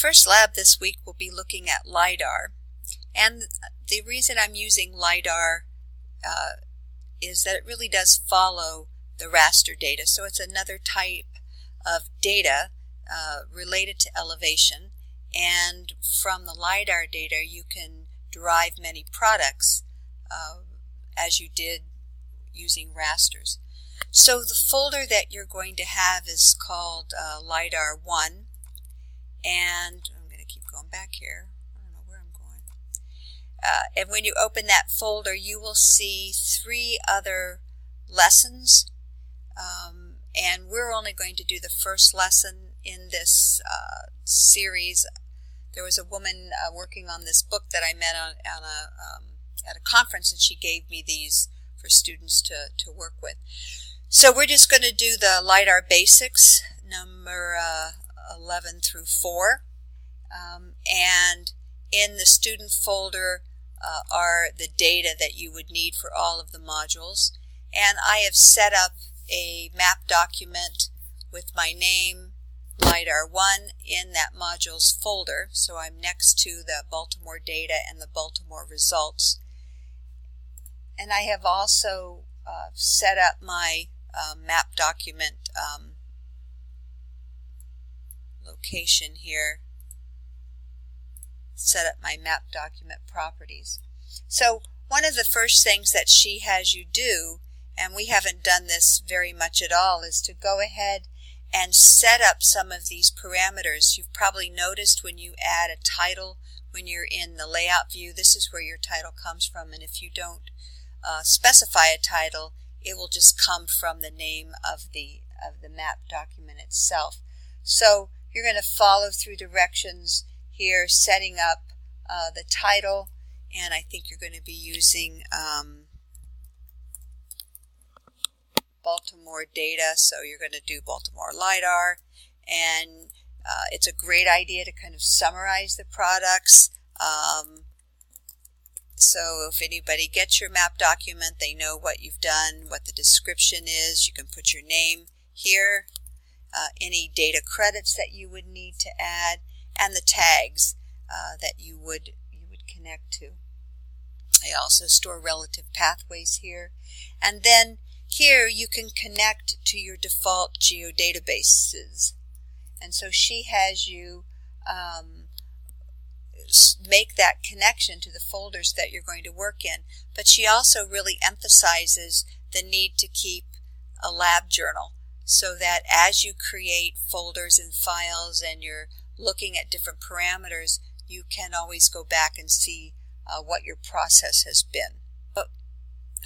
first lab this week will be looking at LIDAR. And the reason I'm using LIDAR is that it really does follow the raster data. So it's another type of data related to elevation. And from the LIDAR data, you can derive many products as you did using rasters. So the folder that you're going to have is called LIDAR1. And I'm going to keep going back here. I don't know where I'm going. And when you open that folder, you will see 3 other lessons. And we're only going to do the first lesson in this series. There was a woman working on this book that I met at a conference, and she gave me these for students to work with. So we're just going to do the LIDAR basics, number 11 through 4. And in the student folder are the data that you would need for all of the modules. And I have set up a map document with my name, LIDAR1, in that modules folder. So I'm next to the Baltimore data and the Baltimore results. And I have also set up my map document location here. Set up my map document properties. So one of the first things that she has you do, and we haven't done this very much at all, is to go ahead and set up some of these parameters. You've probably noticed when you add a title, when you're in the layout view, this is where your title comes from. And if you don't specify a title, it will just come from the name of the map document itself. So you're going to follow through directions here, setting up the title, and I think you're going to be using Baltimore data, so you're going to do Baltimore LIDAR, and it's a great idea to kind of summarize the products. So if anybody gets your map document, they know what you've done, what the description is. You can put your name here, any data credits that you would need to add, and the tags that you would connect to. I also store relative pathways here. And then here you can connect to your default geodatabases. And so she has you make that connection to the folders that you're going to work in. But she also really emphasizes the need to keep a lab journal so that as you create folders and files and you're looking at different parameters, you can always go back and see what your process has been. But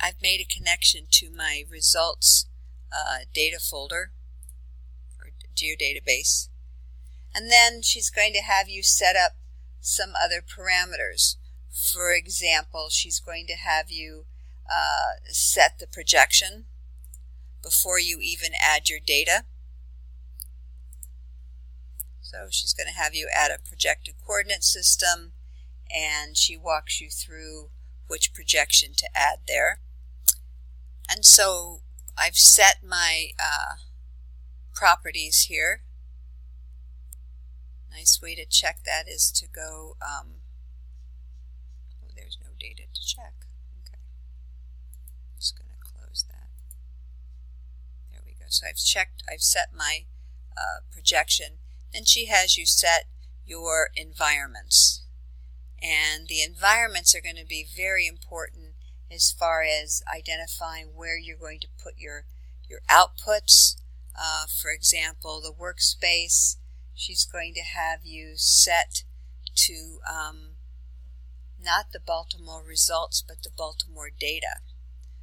I've made a connection to my results data folder or geodatabase. And then she's going to have you set up some other parameters. For example, she's going to have you set the projection before you even add your data. So she's going to have you add a projected coordinate system, and she walks you through which projection to add there. And so I've set my properties here. Nice way to check that is to go, oh, there's no data to check. Okay. Just going to close that. There we go. So I've set my projection. Then she has you set your environments. And the environments are going to be very important as far as identifying where you're going to put your outputs. For example, the workspace, she's going to have you set to not the Baltimore results, but the Baltimore data.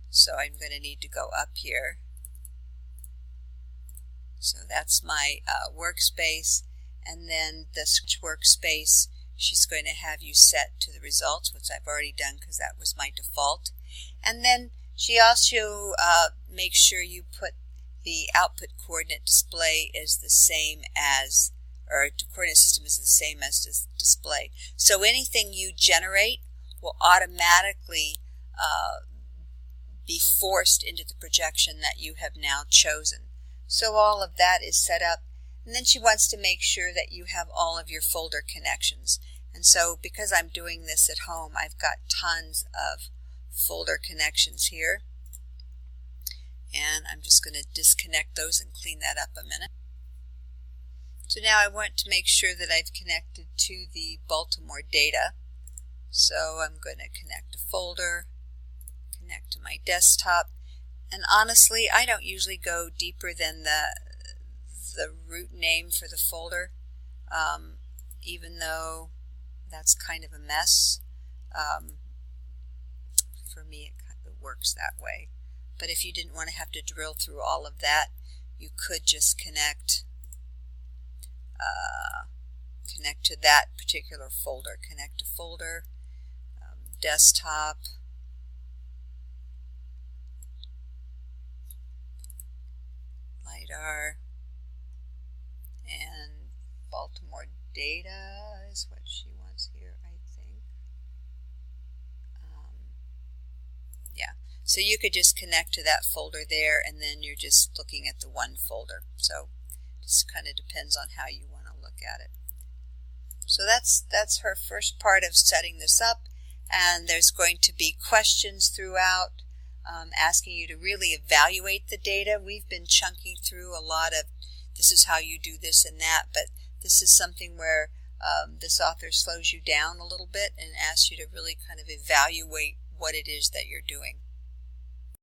So I'm going to need to go up here. So that's my workspace. And then the switch workspace, she's going to have you set to the results, which I've already done because that was my default. And then she also makes sure you put the output coordinate display is the same as, or coordinate system is the same as this display. So anything you generate will automatically be forced into the projection that you have now chosen. So all of that is set up. And then she wants to make sure that you have all of your folder connections. And so because I'm doing this at home, I've got tons of folder connections here. And I'm just going to disconnect those and clean that up a minute. So now I want to make sure that I've connected to the Baltimore data. So I'm going to connect a folder, connect to my desktop. And honestly, I don't usually go deeper than the root name for the folder, even though that's kind of a mess. For me, it works that way. But if you didn't want to have to drill through all of that, you could just connect to that particular folder. Connect to folder, desktop, LIDAR, and Baltimore data is what she wants here, I think. Yeah, so you could just connect to that folder there, and then you're just looking at the one folder. So it just kind of depends on how you want to look at it. So that's her first part of setting this up, and there's going to be questions throughout asking you to really evaluate the data. We've been chunking through a lot of this is how you do this and that, but this is something where this author slows you down a little bit and asks you to really kind of evaluate what it is that you're doing.